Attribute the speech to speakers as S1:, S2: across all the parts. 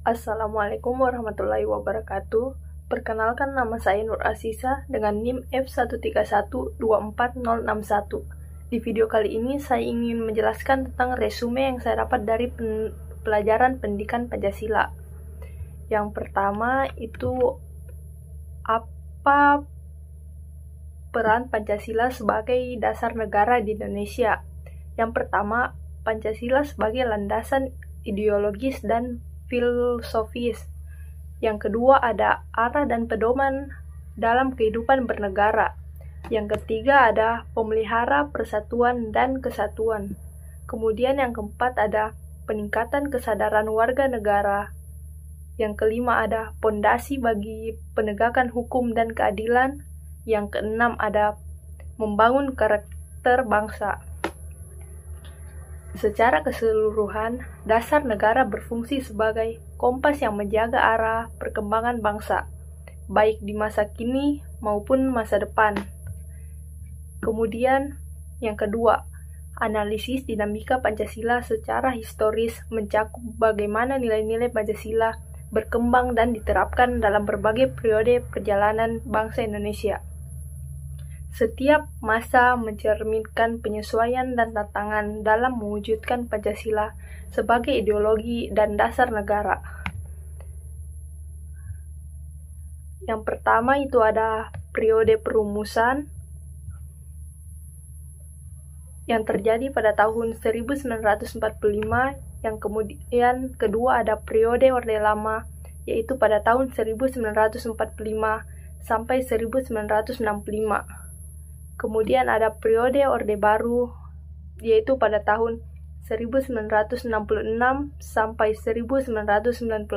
S1: Assalamualaikum warahmatullahi wabarakatuh. Perkenalkan, nama saya Nur Asisa dengan NIM F131240061. Di video kali ini saya ingin menjelaskan tentang resume yang saya dapat dari pelajaran pendidikan Pancasila. Yang pertama itu, apa peran Pancasila sebagai dasar negara di Indonesia? Yang pertama, Pancasila sebagai landasan ideologis dan filosofis. Yang kedua, ada arah dan pedoman dalam kehidupan bernegara. Yang ketiga, ada pemelihara persatuan dan kesatuan. Kemudian yang keempat, ada peningkatan kesadaran warga negara. Yang kelima, ada pondasi bagi penegakan hukum dan keadilan. Yang keenam, ada membangun karakter bangsa. Secara keseluruhan, dasar negara berfungsi sebagai kompas yang menjaga arah perkembangan bangsa, baik di masa kini maupun masa depan. Kemudian, yang kedua, analisis dinamika Pancasila secara historis mencakup bagaimana nilai-nilai Pancasila berkembang dan diterapkan dalam berbagai periode perjalanan bangsa Indonesia. Setiap masa mencerminkan penyesuaian dan tantangan dalam mewujudkan Pancasila sebagai ideologi dan dasar negara. Yang pertama itu ada periode perumusan yang terjadi pada tahun 1945, yang kemudian kedua ada periode Orde Lama, yaitu pada tahun 1945 sampai 1965. Kemudian ada periode Orde Baru, yaitu pada tahun 1966 sampai 1998.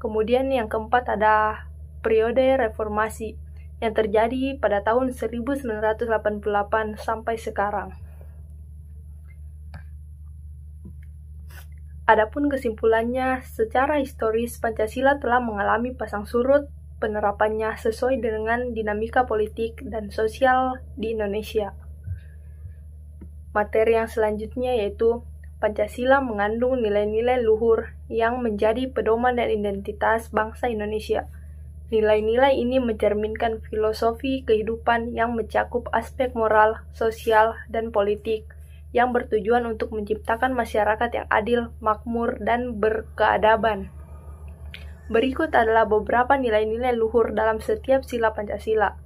S1: Kemudian yang keempat ada periode Reformasi, yang terjadi pada tahun 1988 sampai sekarang. Adapun kesimpulannya, secara historis Pancasila telah mengalami pasang surut penerapannya sesuai dengan dinamika politik dan sosial di Indonesia. Materi yang selanjutnya yaitu Pancasila mengandung nilai-nilai luhur yang menjadi pedoman dan identitas bangsa Indonesia. Nilai-nilai ini mencerminkan filosofi kehidupan yang mencakup aspek moral, sosial, dan politik yang bertujuan untuk menciptakan masyarakat yang adil, makmur, dan berkeadaban. Berikut adalah beberapa nilai-nilai luhur dalam setiap sila Pancasila.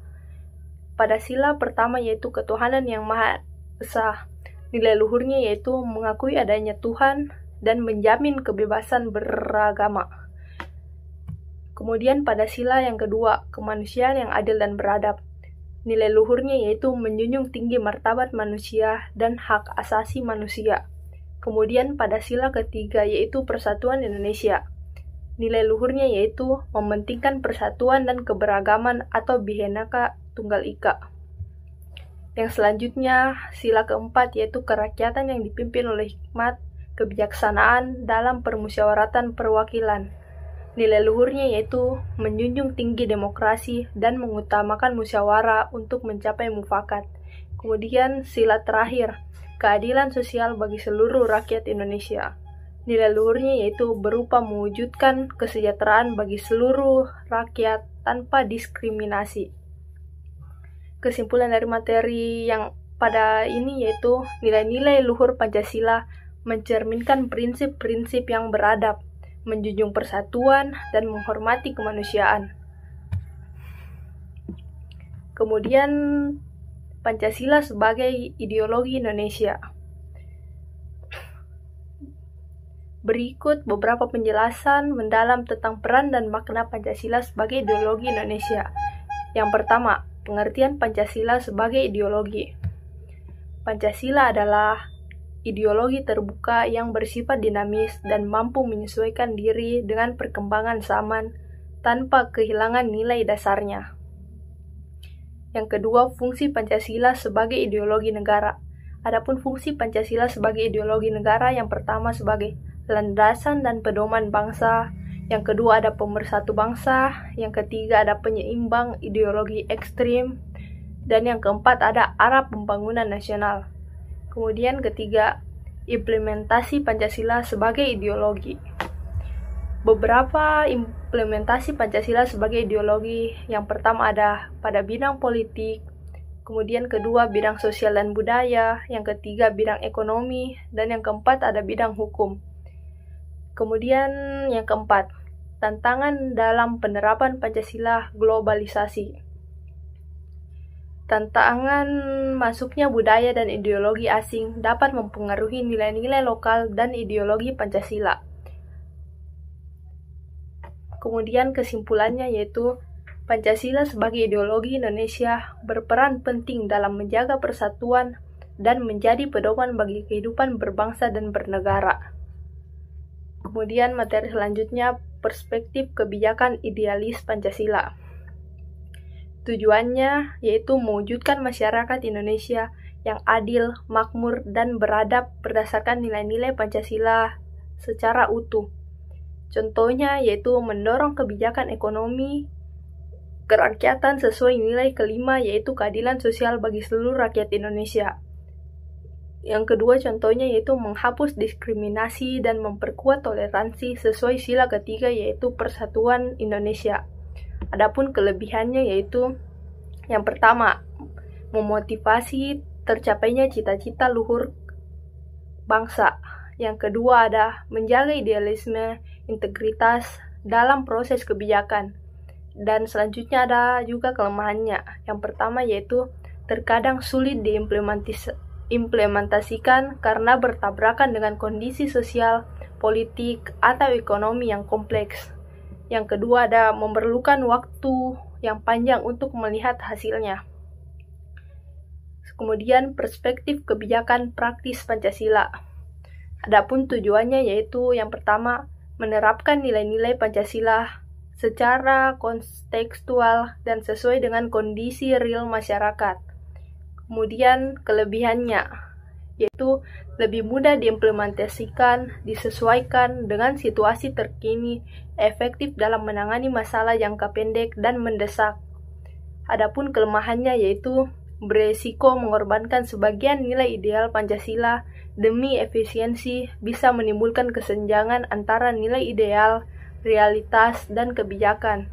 S1: Pada sila pertama yaitu ketuhanan yang Maha Esa. Nilai luhurnya yaitu mengakui adanya Tuhan dan menjamin kebebasan beragama. Kemudian pada sila yang kedua, kemanusiaan yang adil dan beradab. Nilai luhurnya yaitu menjunjung tinggi martabat manusia dan hak asasi manusia. Kemudian pada sila ketiga yaitu persatuan Indonesia. Nilai luhurnya yaitu mementingkan persatuan dan keberagaman atau Bhinneka Tunggal Ika. Yang selanjutnya, sila keempat yaitu kerakyatan yang dipimpin oleh hikmat kebijaksanaan dalam permusyawaratan perwakilan. Nilai luhurnya yaitu menjunjung tinggi demokrasi dan mengutamakan musyawarah untuk mencapai mufakat. Kemudian sila terakhir, keadilan sosial bagi seluruh rakyat Indonesia. Nilai luhurnya yaitu berupa mewujudkan kesejahteraan bagi seluruh rakyat tanpa diskriminasi. Kesimpulan dari materi yang pada ini yaitu nilai-nilai luhur Pancasila mencerminkan prinsip-prinsip yang beradab, menjunjung persatuan, dan menghormati kemanusiaan. Kemudian Pancasila sebagai ideologi Indonesia. Berikut beberapa penjelasan mendalam tentang peran dan makna Pancasila sebagai ideologi Indonesia. Yang pertama, pengertian Pancasila sebagai ideologi. Pancasila adalah ideologi terbuka yang bersifat dinamis dan mampu menyesuaikan diri dengan perkembangan zaman tanpa kehilangan nilai dasarnya. Yang kedua, fungsi Pancasila sebagai ideologi negara. Adapun fungsi Pancasila sebagai ideologi negara, yang pertama sebagai landasan dan pedoman bangsa, yang kedua ada pemersatu bangsa, yang ketiga ada penyeimbang ideologi ekstrim, dan yang keempat ada arah pembangunan nasional. Kemudian ketiga, implementasi Pancasila sebagai ideologi. beberapa implementasi Pancasila sebagai ideologi. Yang pertama ada pada bidang politik, kemudian kedua bidang sosial dan budaya, yang ketiga bidang ekonomi, dan yang keempat ada bidang hukum. Kemudian yang keempat, tantangan dalam penerapan Pancasila globalisasi. Tantangan masuknya budaya dan ideologi asing dapat mempengaruhi nilai-nilai lokal dan ideologi Pancasila. Kemudian kesimpulannya yaitu Pancasila sebagai ideologi Indonesia berperan penting dalam menjaga persatuan dan menjadi pedoman bagi kehidupan berbangsa dan bernegara. Kemudian materi selanjutnya, perspektif kebijakan idealis Pancasila. Tujuannya yaitu mewujudkan masyarakat Indonesia yang adil, makmur, dan beradab berdasarkan nilai-nilai Pancasila secara utuh. Contohnya yaitu mendorong kebijakan ekonomi kerakyatan sesuai nilai kelima yaitu keadilan sosial bagi seluruh rakyat Indonesia. Yang kedua contohnya yaitu menghapus diskriminasi dan memperkuat toleransi sesuai sila ketiga yaitu Persatuan Indonesia. Adapun kelebihannya yaitu yang pertama, memotivasi tercapainya cita-cita luhur bangsa. Yang kedua ada menjaga idealisme, integritas dalam proses kebijakan. Dan selanjutnya ada juga kelemahannya. Yang pertama yaitu terkadang sulit diimplementasikan karena bertabrakan dengan kondisi sosial, politik, atau ekonomi yang kompleks. Yang kedua ada memerlukan waktu yang panjang untuk melihat hasilnya. Kemudian perspektif kebijakan praktis Pancasila. Adapun tujuannya yaitu yang pertama, menerapkan nilai-nilai Pancasila secara kontekstual dan sesuai dengan kondisi real masyarakat. Kemudian kelebihannya yaitu lebih mudah diimplementasikan, disesuaikan dengan situasi terkini, efektif dalam menangani masalah jangka pendek dan mendesak. Adapun kelemahannya yaitu beresiko mengorbankan sebagian nilai ideal Pancasila demi efisiensi, bisa menimbulkan kesenjangan antara nilai ideal, realitas, dan kebijakan.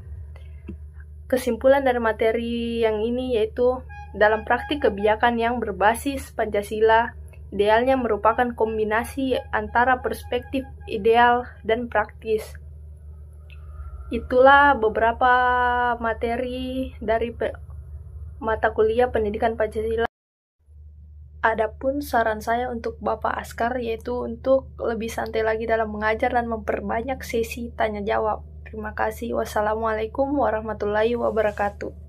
S1: Kesimpulan dari materi yang ini yaitu dalam praktik kebijakan yang berbasis Pancasila, idealnya merupakan kombinasi antara perspektif ideal dan praktis. Itulah beberapa materi dari mata kuliah Pendidikan Pancasila. Adapun saran saya untuk Bapak Askar yaitu untuk lebih santai lagi dalam mengajar dan memperbanyak sesi tanya jawab. Terima kasih. Wassalamualaikum warahmatullahi wabarakatuh.